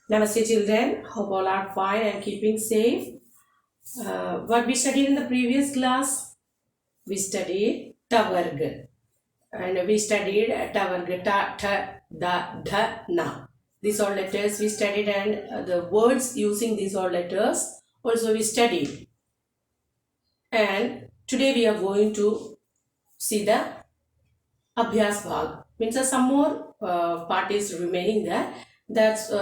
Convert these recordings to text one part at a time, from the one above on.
Namaste children, hope all are fine and keeping safe. What we studied in the previous class? We studied tavarg and we studied tavarg ta, tha, da, dha, na. These all letters we studied and the words using these all letters also we studied. And today we are going to see the Abhyas Bhag. Means some more part is remaining there. That's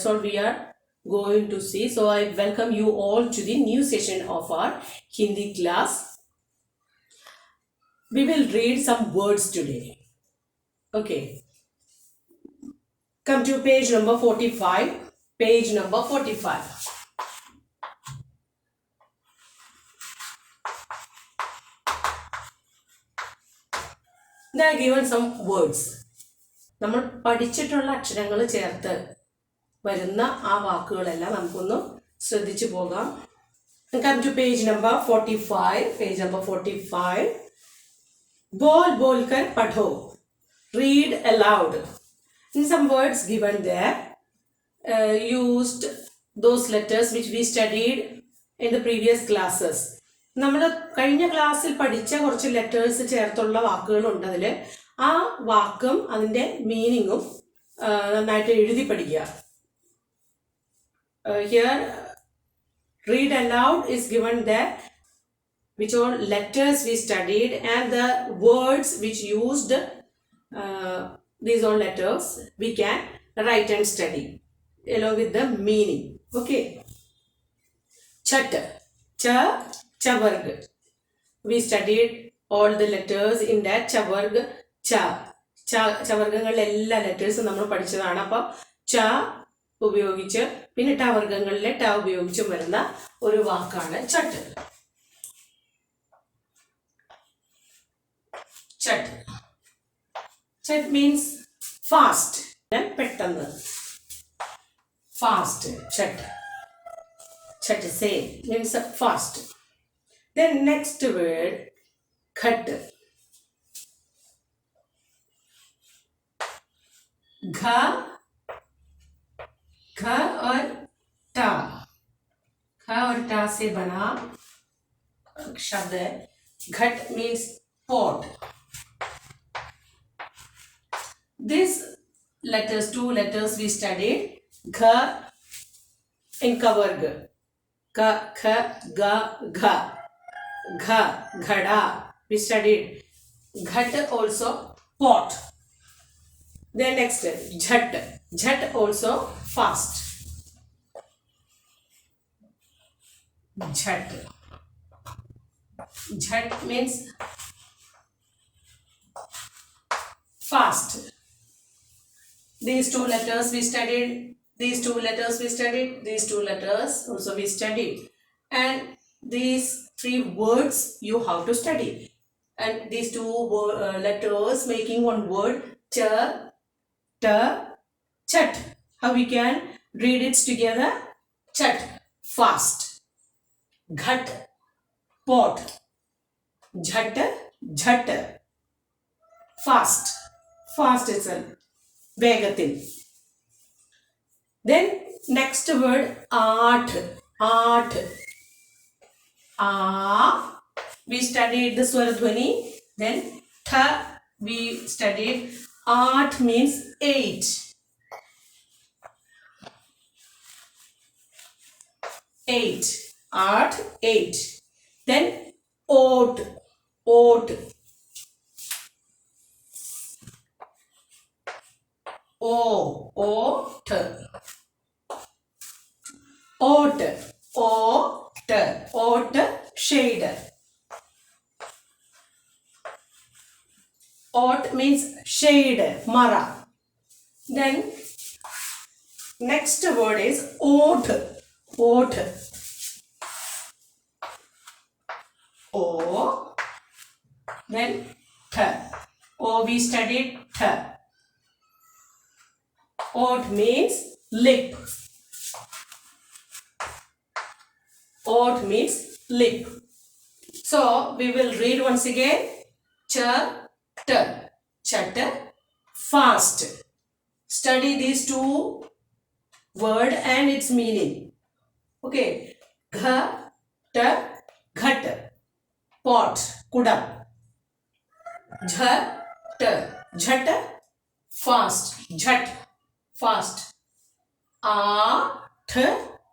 all we are going to see. So I welcome you all to the new session of our Hindi class. We will read some words today. Okay. Come to page number 45. Page number 45. They are given some words. നമ്മൾ പഠിച്ചിട്ടുള്ള അക്ഷരങ്ങൾ ചേർത്ത് വരുന്ന ആ വാക്കുകളെല്ലാം നമുക്കൊന്ന് ശ്രദ്ധിച്ചു പോകാം. Come to page number 45. Page number 45. बोल बोलकर पढ़ो. Read aloud. In some words given there, used those letters which we studied in the previous classes. നമ്മൾ കഴിഞ്ഞ ക്ലാസ്സിൽ പഠിച്ച കുറച്ച് ലെറ്റേഴ്സ് ചേർത്തുള്ള വാക്കുകളുണ്ട്. അതിൽ ആ വാക്കും അതിൻ്റെ മീനിങ്ങും നന്നായിട്ട് എഴുതി പഠിക്കുക. Here read aloud is given there which all letters we studied and the words which used these all letters we can write and study along with the meaning. Okay. Chat, cha, chavarg. We studied all the letters in that chavarg, cha. ചവർഗങ്ങളിലെ എല്ലാ ലെറ്റേഴ്സും നമ്മൾ പഠിച്ചതാണ്. അപ്പോൾ ച ഉപയോഗിച്ച് പിന്നെ ടവർഗങ്ങളിലെ ട ഉപയോഗിച്ചും വരുന്ന ഒരു വാക്കാണ് ചട്ട്. ചട്ട്. ചട്ട് മീൻസ് ഫാസ്റ്റ്, പെട്ടെന്ന്. Fast, ചട്ട്. ചട്ട് same means fast. Then next word, khat. घा, घ और टा, घ और टा से बना शब्द है. घट means pot. These letters, two letters we studied. Gha in kavarg. Ka, kha, ga, gha. Gha, ghada. We studied. Ghat also pot. Then next, jhat. Jhat also fast. Jhat. Jhat means fast. These two letters we studied. These two letters we studied. These two letters also we studied. And these three words you have to study. And these two letters making one word, cha, ta, chat. How we can read it together? Chat, fast. Ghat, pot. Jhat, jhat, fast. Fast itself. വേഗത്തിൽ. Then next word, art. Art. We studied the swaradhwani. Then tha we studied. Art means 8. 8. Art 8. Then oat. Oat. Oat. Oat. Oat. Oat. Shade. Oat means shade, mara. Then next word is oat. Oat. O. Then th. O we studied th. Oat means lip. Oat means lip. So we will read once again. Chat, chat, fast. Study these two word and its meaning. Okay. Ghat, ghat, pot, kudam. Jhat, jhat, fast, jhat, fast. Aath,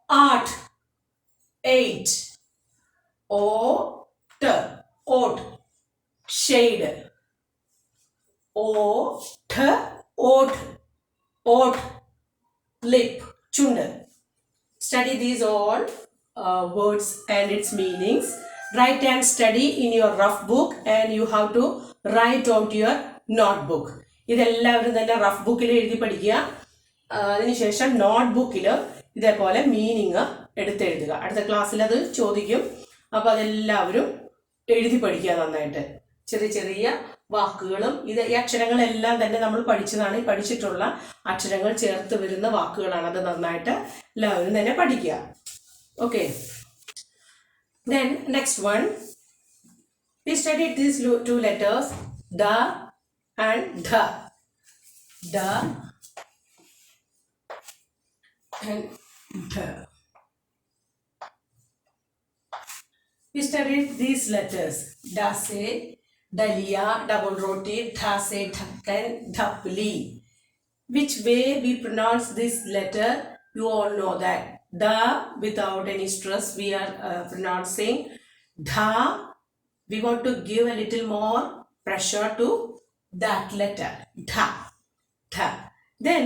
art, 8. Oat, oat, shade. Oat, oat, oat, lip, chund. Study these all words and its meanings. Write and study in your rough book, and you have to write onto your notebook. ഇതെല്ലാവരും തന്നെ rough ബുക്കിൽ എഴുതി പഠിക്കുക. അതിനുശേഷം നോട്ട്ബുക്കിൽ ഇതേപോലെ meaning എടുത്തെഴുതുക. അടുത്ത ക്ലാസ്സിൽ അത് ചോദിക്കും. അപ്പോൾ അതെല്ലാവരും എഴുതി പഠിക്കുക നന്നായിട്ട്. ചെറിയ ചെറിയ വാക്കുകളും ഈ അക്ഷരങ്ങളെല്ലാം തന്നെ നമ്മൾ പഠിച്ചതാണ്. പഠിച്ചിട്ടുള്ള അക്ഷരങ്ങൾ ചേർത്ത് വരുന്ന വാക്കുകളാണ്. അത് നന്നായിട്ട് എല്ലാവരും തന്നെ പഠിക്കുക. Okay. Then next one, we studied these two letters, da and dha. Da and dha. We studied these letters. Da se dalia, double roti, dha se dhakkan, dhapli. Which way we pronounce this letter, you all know that. Da without any stress we are pronouncing. Dha, we want to give a little more pressure to that letter. Dha, dha. Then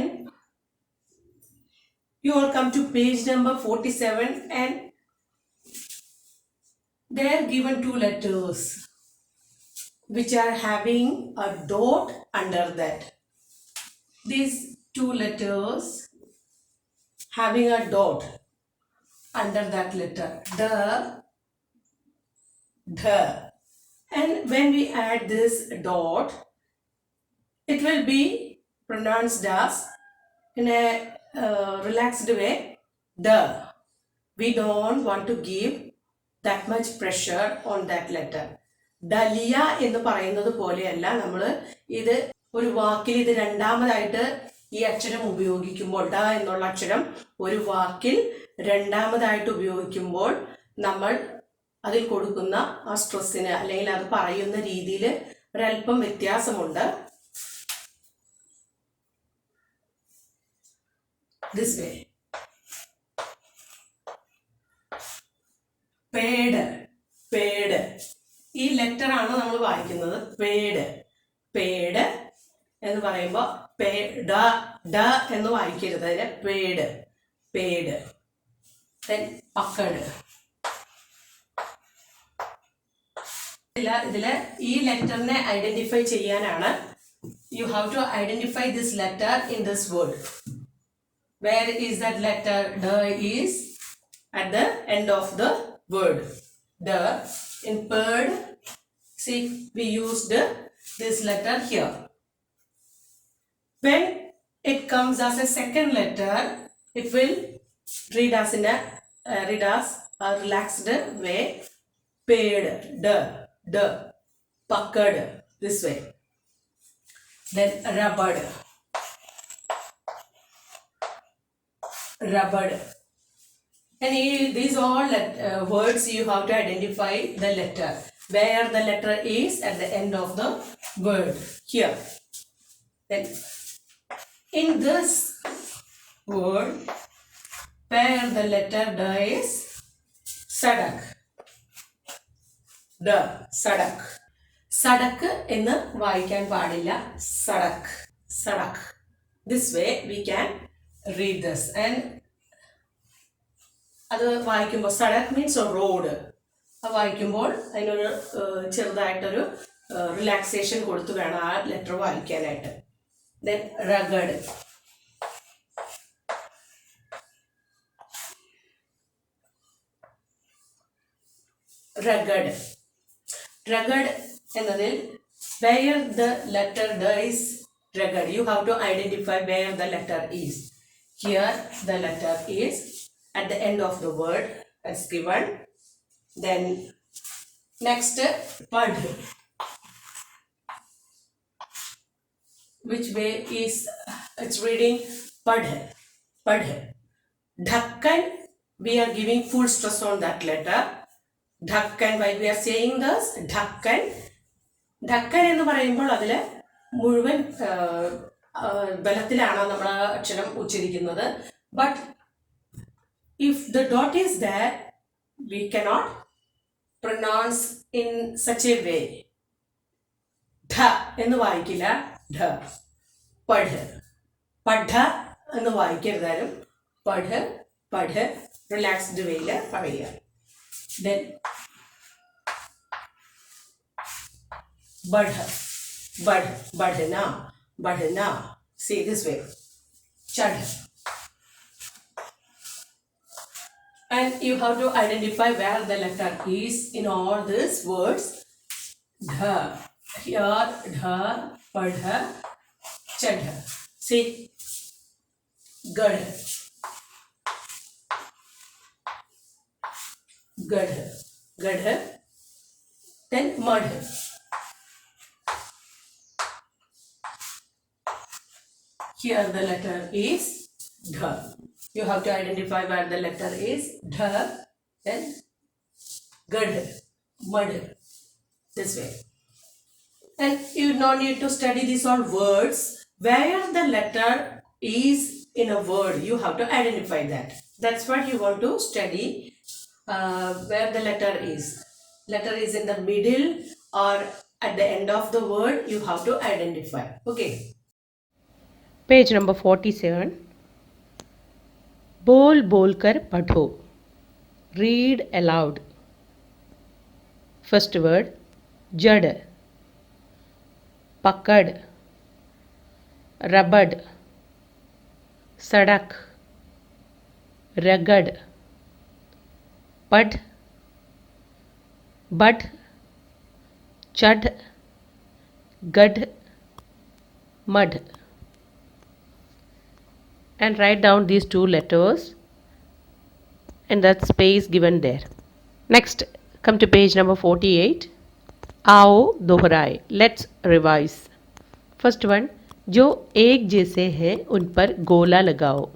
you all come to page number 47, and they are given two letters which are having a dot under that. These two letters having a dot under that letter, the, the. And when we add this dot, it will be pronounced as, in a relaxed way, the. We don't want to give that much pressure on that letter. ഡലിയ എന്ന് പറയുന്നത് പോലെയല്ല നമ്മൾ ഇത് ഒരു വാക്കിൽ ഇത് രണ്ടാമതായിട്ട് ഈ അക്ഷരം ഉപയോഗിക്കുമ്പോൾ, ഡ എന്നുള്ള അക്ഷരം ഒരു വാക്കിൽ രണ്ടാമതായിട്ട് ഉപയോഗിക്കുമ്പോൾ നമ്മൾ അതിൽ കൊടുക്കുന്ന ആ സ്ട്രെസ്സിന് അല്ലെങ്കിൽ അത് പറയുന്ന രീതിയിൽ ഒരല്പം വ്യത്യാസമുണ്ട്. This way. പേഡ്, പേഡ്. ഈ ലെറ്റർ ആണ് നമ്മൾ വായിക്കുന്നത്. പേഡ്, പേഡ് എന്ന് പറയുമ്പോൾ ഡ എന്ന് വായിക്കരുത്. അതിന് പേഡ്, പേഡ്. ദെൻ പക്കഡ്. ഇതില് ഈ ലെറ്ററിനെ ഐഡന്റിഫൈ ചെയ്യാനാണ്. You have to identify this letter in this word. Where is that letter? The is at the end of the word. The in bird, see, we used this letter here. When it comes as a second letter, it will read as in a relaxed way. Paid, the, puckered, this way. Then rubbered, rubbered. And these all words you have to identify the letter, where the letter is at the end of the word here. Then in this word, where the letter da is, sadak. Da, sadak. Sadak എന്ന് വായിക്കാൻ പാടില്ല. Sadak, sadak. This way we can read this. And അത് വായിക്കുമ്പോൾ Sadak means road. അത് വായിക്കുമ്പോൾ അതിനൊരു ചെറുതായിട്ടൊരു relaxation കൊടുത്തു വേണം ആ ലെറ്റർ വായിക്കാനായിട്ട്. Then rugged, rugged. റഗഡ് എന്നതിൽ where the letter da is rugged, you have to identify where the letter is. Here the letter is at the end of the word as given. Then next, pad. Which way is it's reading? Pad, pad. Dhakkan, we are giving full stress on that letter. Dhakkan, why we are saying this? Dhakkan. Dhakkan എന്ന് പറയുമ്പോൾ അതിൽ മുഴുവൻ ബലത്തിലാണ് നമ്മൾ അക്ഷരം ഉച്ചരിക്കുന്നത്. But if the dot is there, we cannot pronounce in such a way. Dha എന്ന് വായിക്കില്ല. Dha. Padh. Padha എന്ന് വായിക്കരുതാലും പഠ് പഠ് റിലാക്സ്ഡ് വേയിൽ പറയുക. Then badh, badh, badhna, badhna. See this way. Chadh. And you have to identify where the letter is in all these words. Dha. Here, dha, padha, chadha. See. Gadh. Gadh. Gadh. Then madh. Here the letter is dha. You have to identify where the letter is. Dha. Then gadh. Madh. This way. And you no need to study these all words. Where the letter is in a word, you have to identify that. That's what you want to study. Where the letter is. Letter is in the middle or at the end of the word, you have to identify. Okay. Page number 47. बोल बोल कर पढ़ो. Read aloud. First word, जड़, पकड़, रबड़, सड़क, रगड़, पढ़, बढ़, चढ़, गढ़, मढ़. And write down these two letters and that space given there. Next, come to page number 48. आओ दोहराए. Let's revise. First one, जो एक जैसे हैं उन पर गोला लगाओ.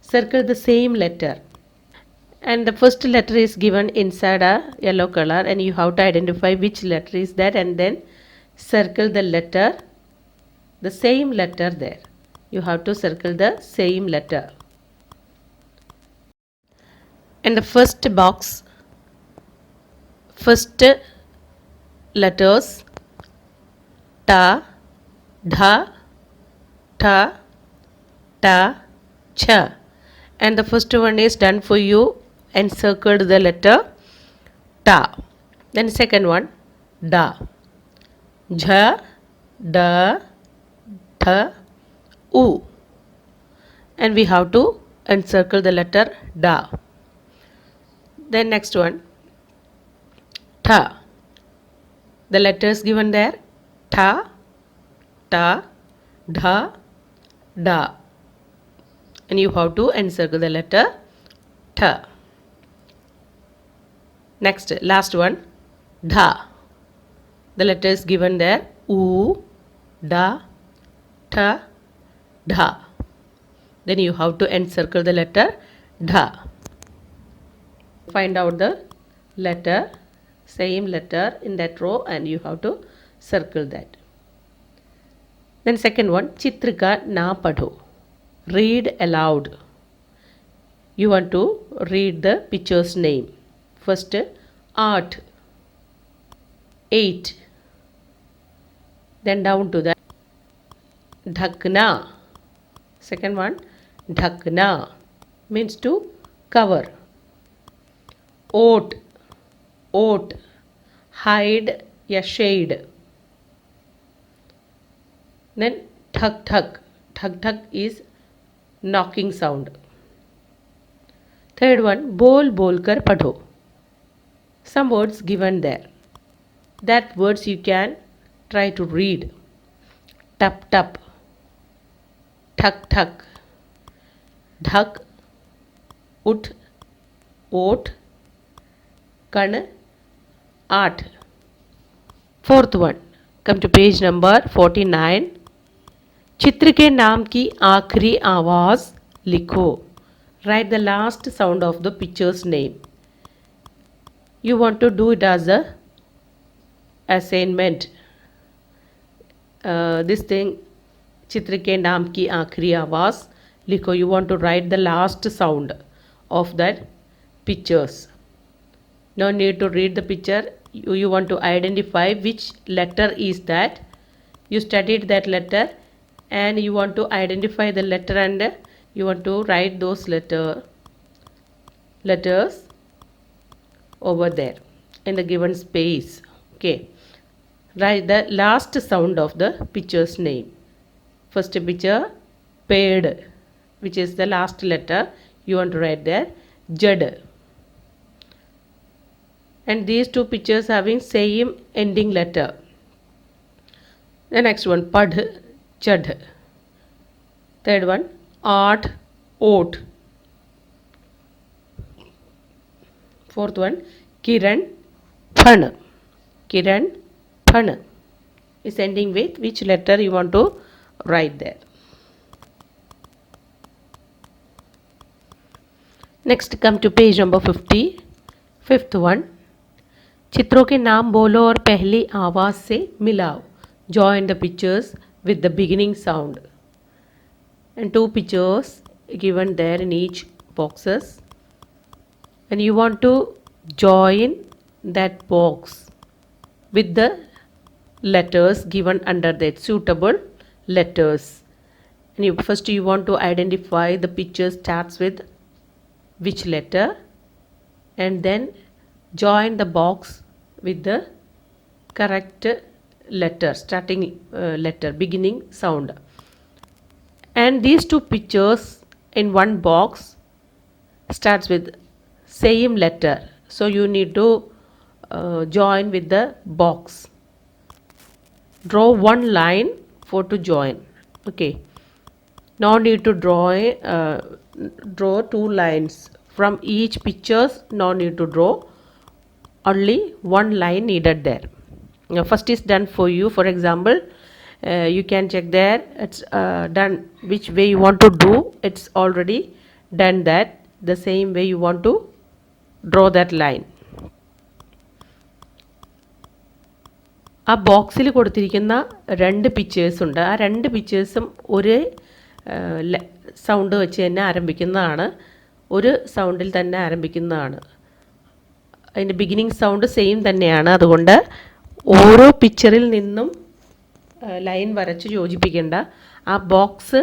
Circle the same letter. And the first letter is given inside a yellow color and you have to identify which letter is that and then circle the letter, the same letter there. You have to circle the same letter. In the first box, first letters ta, dha, tha, ta, cha. And the first one is done for you and circled the letter ta. Then second one, da, jha, da, tha, u. And we have to encircle the letter da. Then next one, tha. The letters given there, tha, ta, dha, da. And you have to encircle the letter tha. Next, last one, dha. The letters given there, u, da, tha, dha. Then you have to encircle the letter dha. Find out the letter, same letter in that row and you have to circle that. Then second one, चित्र का ना पढ़ो. Read aloud. You want to read the picture's name. First, art, 8. Then down to the ढकना. Second one, ढकना means to cover. Oat, oat, hide या shade. Then ठक ठक. ठक ठक is knocking sound. Third one, बोल बोल कर पढ़ो. Some words given there. That words you can try to read. Tap tap, ठक ठक, ढक, उठ, ओट, कण, आठ. Fourth one, come to page number 49. चित्र के नाम की आखिरी आवाज़ लिखो. write the last sound of the picture's name. You want to do it as a assignment. This thing, चित्र के नाम की आखिरी आवाज़ लिखो. You want to write the last sound of that pictures. No need to read the picture. You want to identify which letter is that. You studied that letter and you want to identify the letter and you want to write those letters over there in the given space. Okay, write the last sound of the picture's name. First picture, paid, which is the last letter. You want to write there jad. And these two pictures having same ending letter. The next one, pad, chad. Third one, art, oat. Fourth one, kiran, phan. Kiran, phan is ending with which letter you want to write there. Next, come to page number 50. Fifth one, चित्रों के नाम बोलो और पहली आवाज़ से मिलाओ. Join the pictures with the beginning sound. And two pictures given there in each boxes. And you want to join that box with the letters given under that, suitable letters. And first you want to identify the picture starts with which letter, and then join the box with the correct letter, starting letter, beginning sound. And these two pictures in one box starts with same letter, so you need to join with the box. Draw one line for to join. Okay, now need to draw two lines from each pictures. Now need to draw only one line needed there. Now first is done for you. For example, you can check there, it's done which way you want to do. It's already done that. The same way you want to draw that line. ആ ബോക്സിൽ കൊടുത്തിരിക്കുന്ന രണ്ട് pictures ഉണ്ട്. ആ രണ്ട് പിക്ചേഴ്സും ഒരേ sound വെച്ച് തന്നെ ആരംഭിക്കുന്നതാണ്, ഒരു സൗണ്ടിൽ തന്നെ ആരംഭിക്കുന്നതാണ്. അതിൻ്റെ ബിഗിനിങ് സൗണ്ട് സെയിം തന്നെയാണ്. അതുകൊണ്ട് ഓരോ പിക്ചറിൽ നിന്നും ലൈൻ വരച്ച് യോജിപ്പിക്കേണ്ട. ആ ബോക്സ്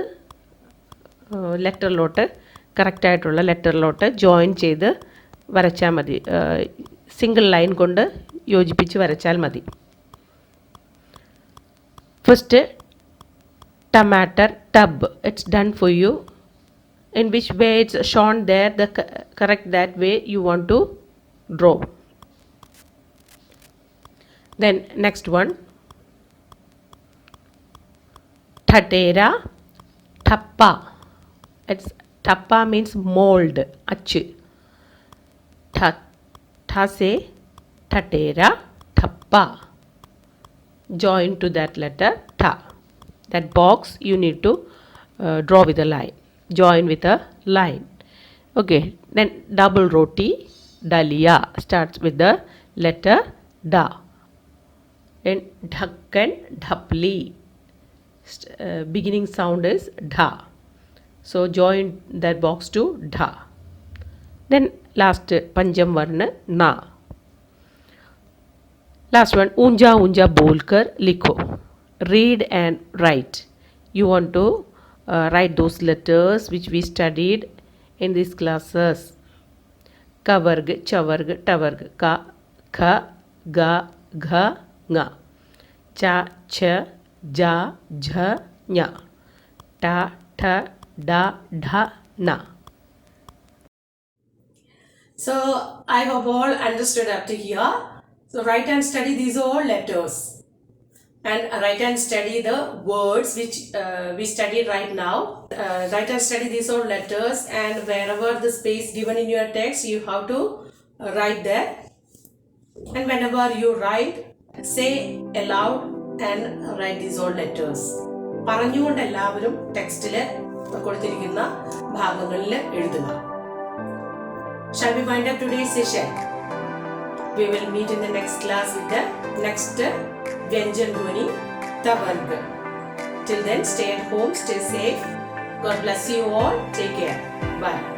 ലെറ്ററിലോട്ട്, കറക്റ്റായിട്ടുള്ള ലെറ്ററിലോട്ട് ജോയിൻ ചെയ്ത് വരച്ചാൽ മതി. സിംഗിൾ ലൈൻ കൊണ്ട് യോജിപ്പിച്ച് വരച്ചാൽ മതി. First tomato tub, it's done for you. In which way it's shown there, the correct that way you want to draw. Then next one, thatera thappa. It's thappa means mold, achu. Tha se thatera thappa, join to that letter tha. That box you need to draw with a line, join with a line. Okay, then double roti, dalia, starts with the letter da. Then dhakkan, dhapli, beginning sound is dha, so join that box to dha. Then last panjam varna na. Last one, unja unja bolkar likho, read and write. You want to write those letters which we studied in these classes. Kavarg, chavarg, tavarg, ka, kha, ga, gha, nga, cha, cha, ja, jha, nya, ta, tha, da, dha, na. So I hope all understood up to here. So write and study these all letters. And write and study the words which we studied right now. Write and study these all letters, and wherever the space given in your text, you have to write there. And whenever you write, say aloud and write these all letters. പറഞ്ഞുകൊണ്ട് എല്ലാവരും ടെക്സ്റ്റിൽ കൊടുത്തിരിക്കുന്ന ഭാഗങ്ങളിൽ എഴുതുക. Shall we wind up today's session? We will meet in the next class with the next Vyanjan Dhwani, Tavarg. Till then, stay at home, stay safe. God bless you all. Take care. Bye.